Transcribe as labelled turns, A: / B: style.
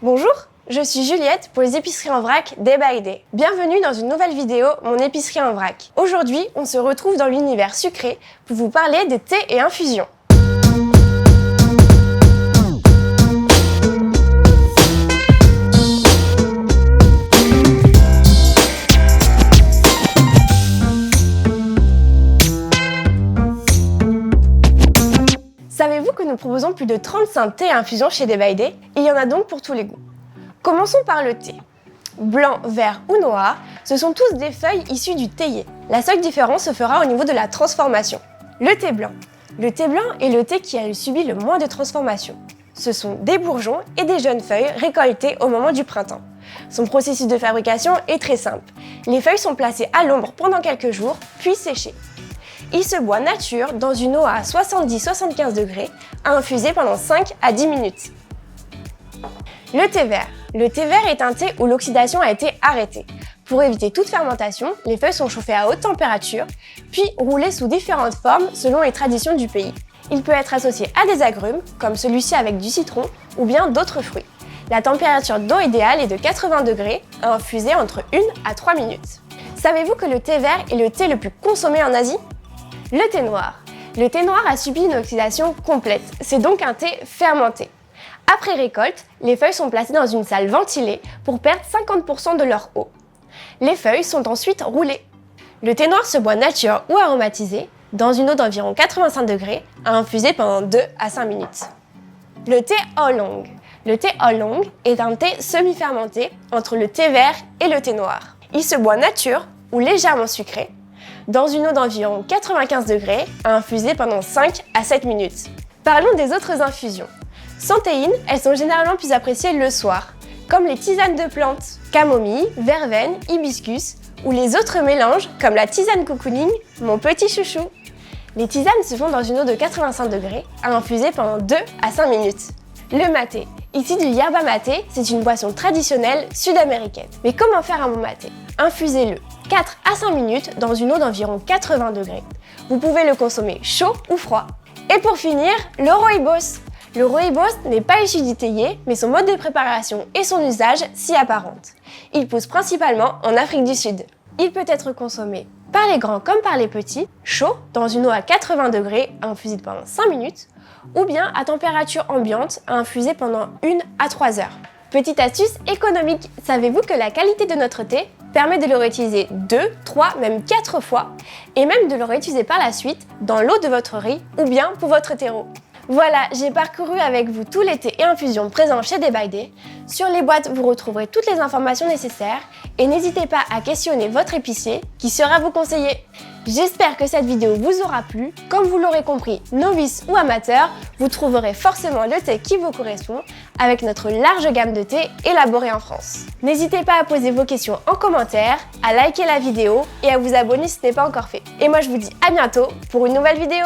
A: Bonjour, je suis Juliette pour les épiceries en vrac Day by Day. Bienvenue dans une nouvelle vidéo, mon épicerie en vrac. Aujourd'hui, on se retrouve dans l'univers sucré pour vous parler des thés et infusions. Savez-vous que nous proposons plus de 35 thés et infusions chez Day by Day? Il y en a donc pour tous les goûts. Commençons par le thé. Blanc, vert ou noir, ce sont tous des feuilles issues du théier. La seule différence se fera au niveau de la transformation. Le thé blanc. Le thé blanc est le thé qui a subi le moins de transformation. Ce sont des bourgeons et des jeunes feuilles récoltées au moment du printemps. Son processus de fabrication est très simple. Les feuilles sont placées à l'ombre pendant quelques jours, puis séchées. Il se boit nature dans une eau à 70-75 degrés, à infuser pendant 5 à 10 minutes. Le thé vert. Le thé vert est un thé où l'oxydation a été arrêtée. Pour éviter toute fermentation, les feuilles sont chauffées à haute température, puis roulées sous différentes formes selon les traditions du pays. Il peut être associé à des agrumes, comme celui-ci avec du citron, ou bien d'autres fruits. La température d'eau idéale est de 80 degrés, à infuser entre 1 à 3 minutes. Savez-vous que le thé vert est le thé le plus consommé en Asie ? Le thé noir. Le thé noir a subi une oxydation complète, c'est donc un thé fermenté. Après récolte, les feuilles sont placées dans une salle ventilée pour perdre 50% de leur eau. Les feuilles sont ensuite roulées. Le thé noir se boit nature ou aromatisé, dans une eau d'environ 85 degrés, à infuser pendant 2 à 5 minutes. Le thé oolong. Le thé oolong est un thé semi-fermenté entre le thé vert et le thé noir. Il se boit nature ou légèrement sucré, dans une eau d'environ 95 degrés, à infuser pendant 5 à 7 minutes. Parlons des autres infusions. Sans théine, elles sont généralement plus appréciées le soir, comme les tisanes de plantes, camomille, verveine, hibiscus, ou les autres mélanges comme la tisane cocooning, mon petit chouchou. Les tisanes se font dans une eau de 85 degrés, à infuser pendant 2 à 5 minutes. Le maté. Ici du yerba maté, c'est une boisson traditionnelle sud-américaine. Mais comment faire un bon maté? Infusez-le 4 à 5 minutes dans une eau d'environ 80 degrés. Vous pouvez le consommer chaud ou froid. Et pour finir, le rooibos. Le rooibos n'est pas issu du théier, mais son mode de préparation et son usage s'y apparentent. Il pousse principalement en Afrique du Sud. Il peut être consommé par les grands comme par les petits, chaud dans une eau à 80 degrés à infuser pendant 5 minutes, ou bien à température ambiante à infuser pendant 1 à 3 heures. Petite astuce économique, savez-vous que la qualité de notre thé permet de le réutiliser 2, 3, même 4 fois, et même de le réutiliser par la suite dans l'eau de votre riz ou bien pour votre terreau. Voilà, j'ai parcouru avec vous tous les thés et infusions présents chez Day by Day. Sur les boîtes, vous retrouverez toutes les informations nécessaires et n'hésitez pas à questionner votre épicier qui saura vous conseiller. J'espère que cette vidéo vous aura plu. Comme vous l'aurez compris, novice ou amateur, vous trouverez forcément le thé qui vous correspond avec notre large gamme de thés élaborés en France. N'hésitez pas à poser vos questions en commentaire, à liker la vidéo et à vous abonner si ce n'est pas encore fait. Et moi je vous dis à bientôt pour une nouvelle vidéo.